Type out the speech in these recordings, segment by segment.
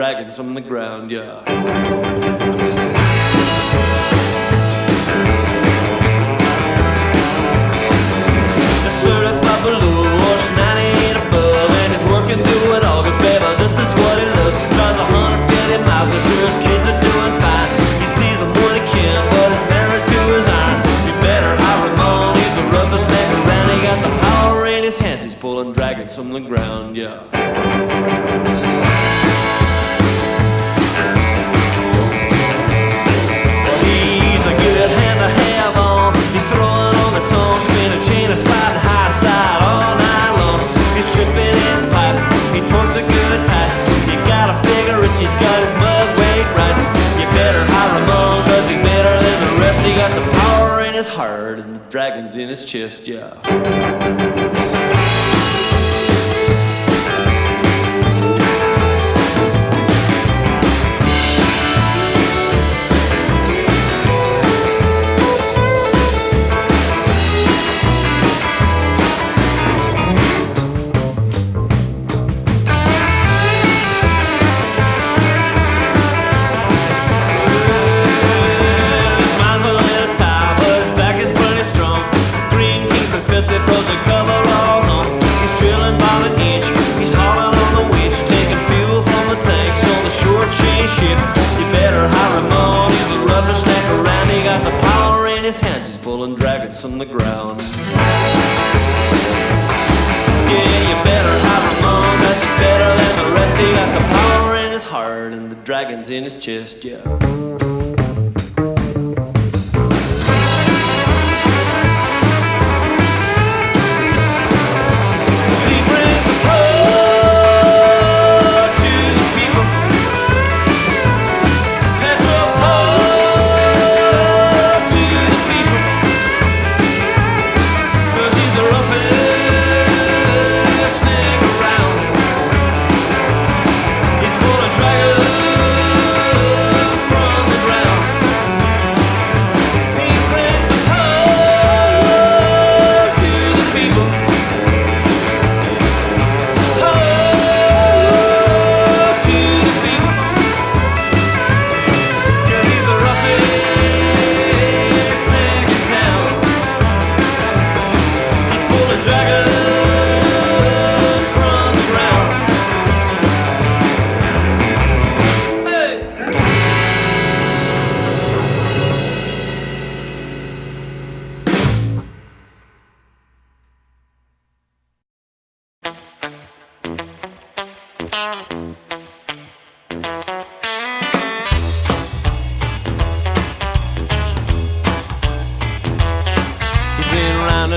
dragons from the ground, yeah. It's 35 below, ocean 98 above, and he's working through it all, 'cause baby, this is what he loves. Drives 150 miles, but sure his kids are doing fine. He sees them when he can, but he's married to his iron. You better hire him on, he's the roughest neck around. He got the power in his hands, he's pulling dragons from the ground, yeah. Well, he's a good hand to have on. He's throwing on the tone, spinning chain and sliding high side all night long. He's tripping his pipe, he torques it good and tight. You gotta figure Richie's got his mud weight right. You better hire him on, 'cause he's better than the rest. He got the power in his heart and the dragons in his chest, yeah. From the ground. Yeah, you better hire him on, 'cause he's better than the rest. He got the power in his heart and the dragons in his chest, yeah.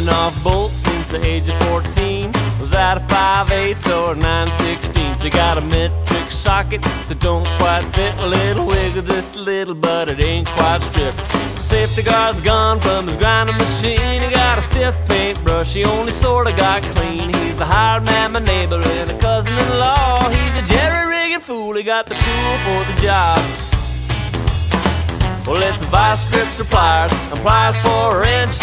Off bolts since the age of 14. Was out of 5/8 or 9/16. You got a metric socket that don't quite fit. A little wiggle, just a little, but it ain't quite stripped. Safety guard's gone from his grinding machine. He got a stiff paintbrush, he only sorta got clean. He's the hired man, my neighbor, and a cousin-in-law. He's a jerry-rigging fool, he got the tool for the job. Well, it's a vice grip suppliers, and pliers for a wrench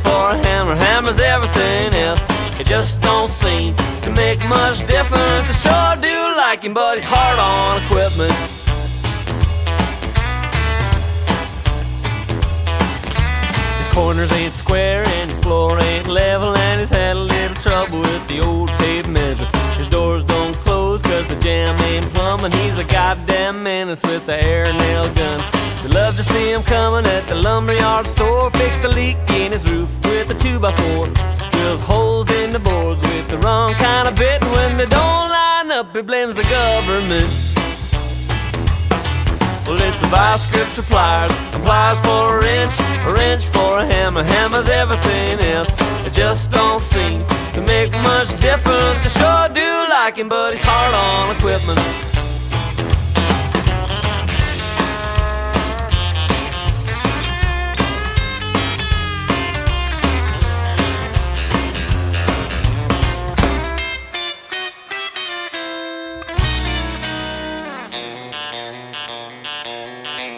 for a hammer. Hammer's everything else, it just don't seem to make much difference. I sure do like him, but he's hard on equipment. His corners ain't square and his floor ain't level, and he's had a little trouble with the old tape measure. His doors don't close 'cause the jam ain't plumb, and he's a goddamn menace with the air nail gun. We love to see him coming at the lumberyard store. Fix the leak in his roof with a 2x4. Drills holes in the boards with the wrong kind of bit. And when they don't line up, he blames the government. Well, it's a vice grip suppliers, and pliers for a wrench for a hammer. Hammer's everything else, it just don't seem to make much difference. I sure do like him, but he's hard on equipment.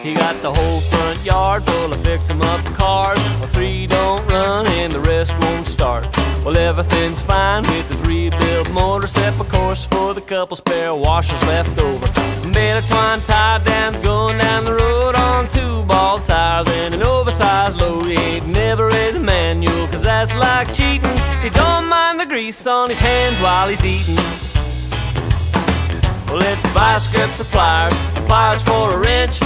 He got the whole front yard full of fix-em-up cars. Well, 3 don't run and the rest won't start. Well, everything's fine with his rebuilt motor, except of course for the couple spare washers left over. Made a twine tie downs going down the road on 2-ball tires and an oversized load. He ain't never read the manual, cause that's like cheating. He don't mind the grease on his hands while he's eating. Well, it's vice grip suppliers, and pliers for a wrench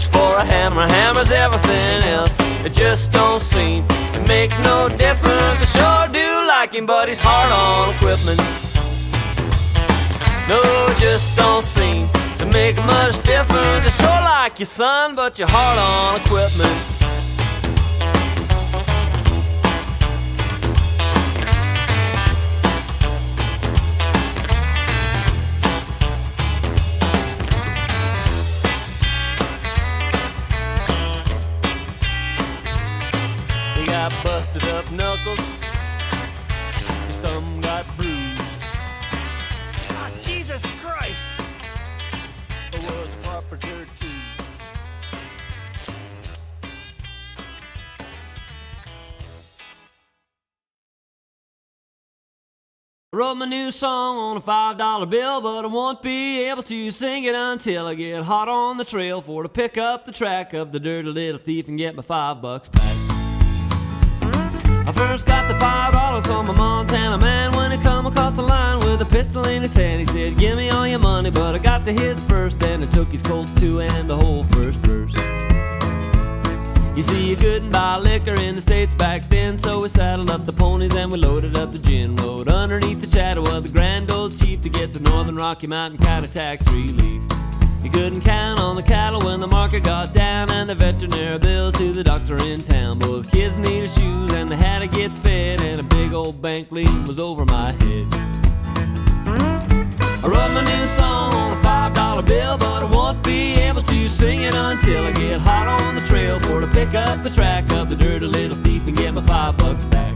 for a hammer. Hammer's everything else, it just don't seem to make no difference. I sure do like him, but he's hard on equipment. No, it just don't seem to make much difference. I sure like you, son, but you're hard on equipment. He got busted up knuckles, his thumb got bruised. Ah, Jesus Christ! I was a carpenter too. I wrote my new song on a $5 bill, but I won't be able to sing it until I get hot on the trail for to pick up the track of the dirty little thief and get my $5 back. I first got the $5 from my Montana man when he come across the line with a pistol in his hand. He said, give me all your money, but I got to his first, and I took his Colts too and the whole first verse. You see, you couldn't buy liquor in the States back then, so we saddled up the ponies and we loaded up the gin. Rode underneath the shadow of the grand old chief to get to Northern Rocky Mountain kind of tax relief. You couldn't count on the cattle when the market got down, and the veterinary bills to the doctor in town. Both kids needed shoes and they had to get fed, and a big old bank lien was over my head. I wrote my new song on a $5 bill, but I won't be able to sing it until I get hot on the trail for to pick up the track of the dirty little thief and get my $5 back.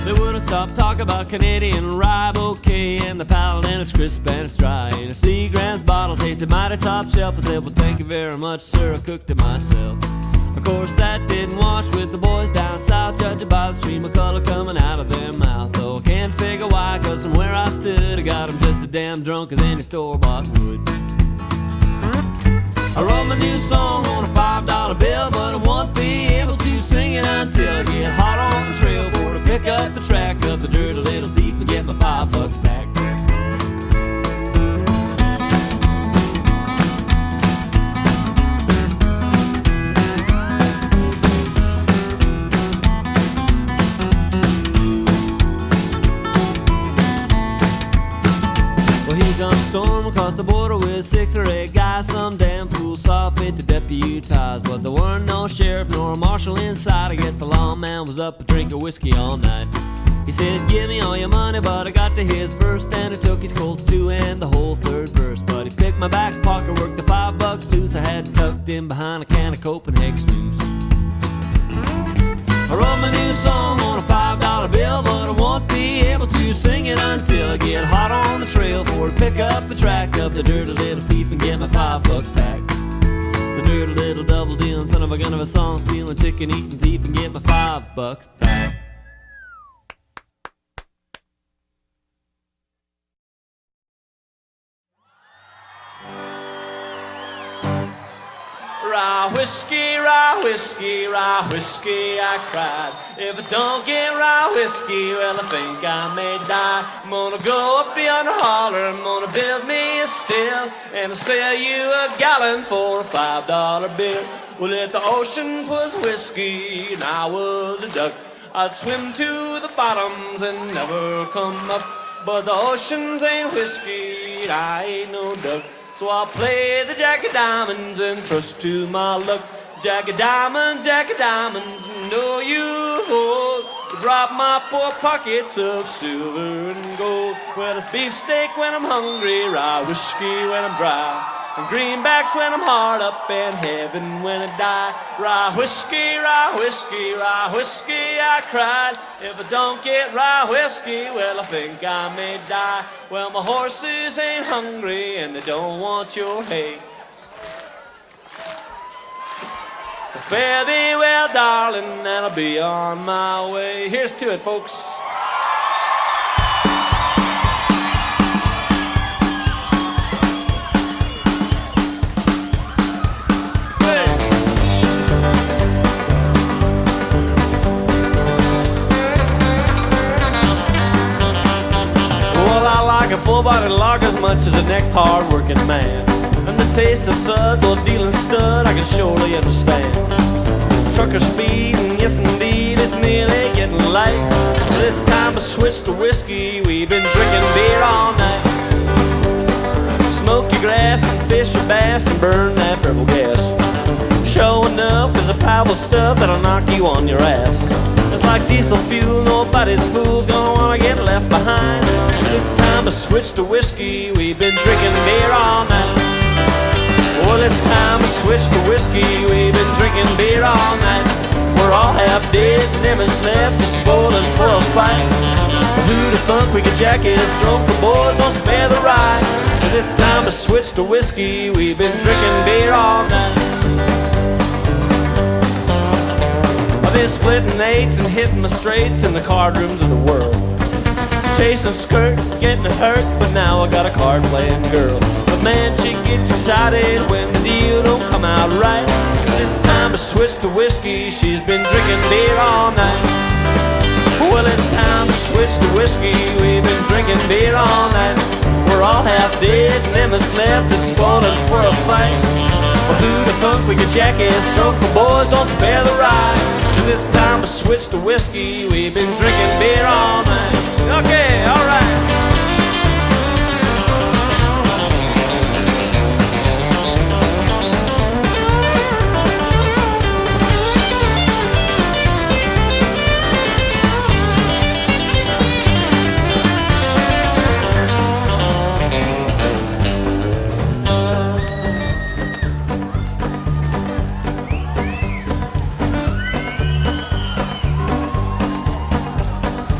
They wouldn't stop talking about Canadian rye bouquet and the palate and it's crisp and it's dry. And a Seagram's bottle tasted mighty top shelf. I said, well, thank you very much, sir, I cooked it myself. Of course, that didn't wash with the boys down south, judging by the stream of color coming out of their mouth. Though I can't figure why, cause from where I stood, I got them just as damn drunk as any store-bought would. I wrote my new song on a $5 bill, but I won't be able to sing it until I get hot on the trail for to pick up the track of the dirty little thief and get my $5 back. Storm across the border with 6 or 8 guys. Some damn fool saw fit to deputize, but there weren't no sheriff nor a marshal inside. I guess the lawman was up a drink of whiskey all night. He said, give me all your money, but I got to his first, and I took his Colts too and the whole third verse. But he picked my back pocket, worked the $5 loose I had tucked in behind a can of Copenhagen snooze. I wrote my new song on a $5 bill, but I won't be able to sing it until I get hot on the trail for to pick up the track of the dirty little thief and get my $5 back. The dirty little double dealing son of a gun of a song stealing chicken eating thief and get my $5 back. Rye whiskey, rye whiskey, rye whiskey, I cried. If I don't get rye whiskey, well, I think I may die. I'm gonna go up yonder holler, I'm gonna build me a still, and I'll sell you a gallon for a $5 bill. Well, if the oceans was whiskey and I was a duck, I'd swim to the bottoms and never come up. But the oceans ain't whiskey and I ain't no duck, so I'll play the Jack of Diamonds and trust to my luck. Jack of Diamonds, know you hold to drop my poor pockets of silver and gold. Well, it's beefsteak when I'm hungry, rye whiskey when I'm dry, and greenbacks when I'm hard up, and heaven when I die. Rye whiskey, rye whiskey, rye whiskey, I cried. If I don't get rye whiskey, well, I think I may die. Well, my horses ain't hungry and they don't want your hay. So fare thee well, darling, and I'll be on my way. Here's to it, folks. Nobody logged as much as the next hard-working man. And the taste of suds while dealing stud I can surely understand. Trucker speed, and yes indeed, it's nearly getting light. But it's time to switch to whiskey, we've been drinking beer all night. Smoke your grass and fish your bass and burn that purple gas. Showing up is a powerful stuff that'll knock you on your ass. It's like diesel fuel, nobody's fool's gonna wanna get left behind. It's time to switch to whiskey, we've been drinking beer all night. Well, it's time to switch to whiskey, we've been drinking beer all night. We're all half dead, lemons left, just spoiling for a fight. Who the funk we could jack is drunk, the boys don't spare the ride. But it's time to switch to whiskey, we've been drinking beer all night. I've been splitting eights and hitting my straights in the card rooms of the world. Chasing skirt, getting hurt, but now I got a card playing girl. But man, she gets excited when the deal don't come out right. But it's time to switch to whiskey, she's been drinking beer all night. Well, it's time to switch to whiskey, we've been drinking beer all night. We're all half dead, lemons left, is spoiling for a fight. Well, who the funk we could jack is drunk, the boys don't spare the ride. Cause it's time to switch to whiskey, we've been drinking beer all night. Okay, alright.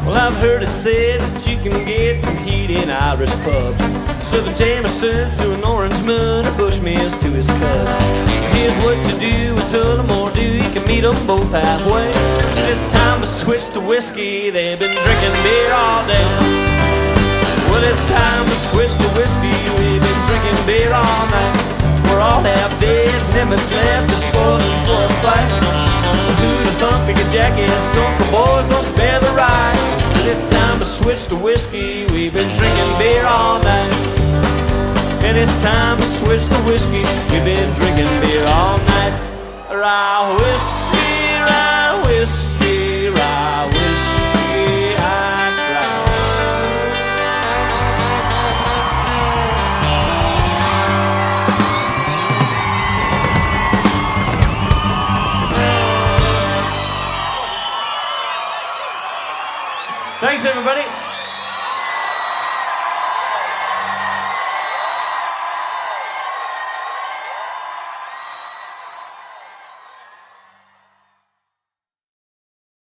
Well, I've heard it said that you can get some heat in Irish pubs. Serving Jamesons to an orange moon or Bushmills to his cuz. Here's what you do with Tullamore Dew, you can meet them both halfway. It's time to switch to whiskey, they've been drinking beer all day. Well, it's time to switch to whiskey, we've been drinking beer all night. We're all half dead, lemons left, just spoiling for a fight. Who the funk we could jack is drunk, the boys don't spare the ride. It's time to switch to whiskey, we've been drinking beer all night. And it's time to switch to whiskey, we've been drinking beer all night. Rye whiskey, rye whiskey, rye whiskey, I cry. Thanks, everybody.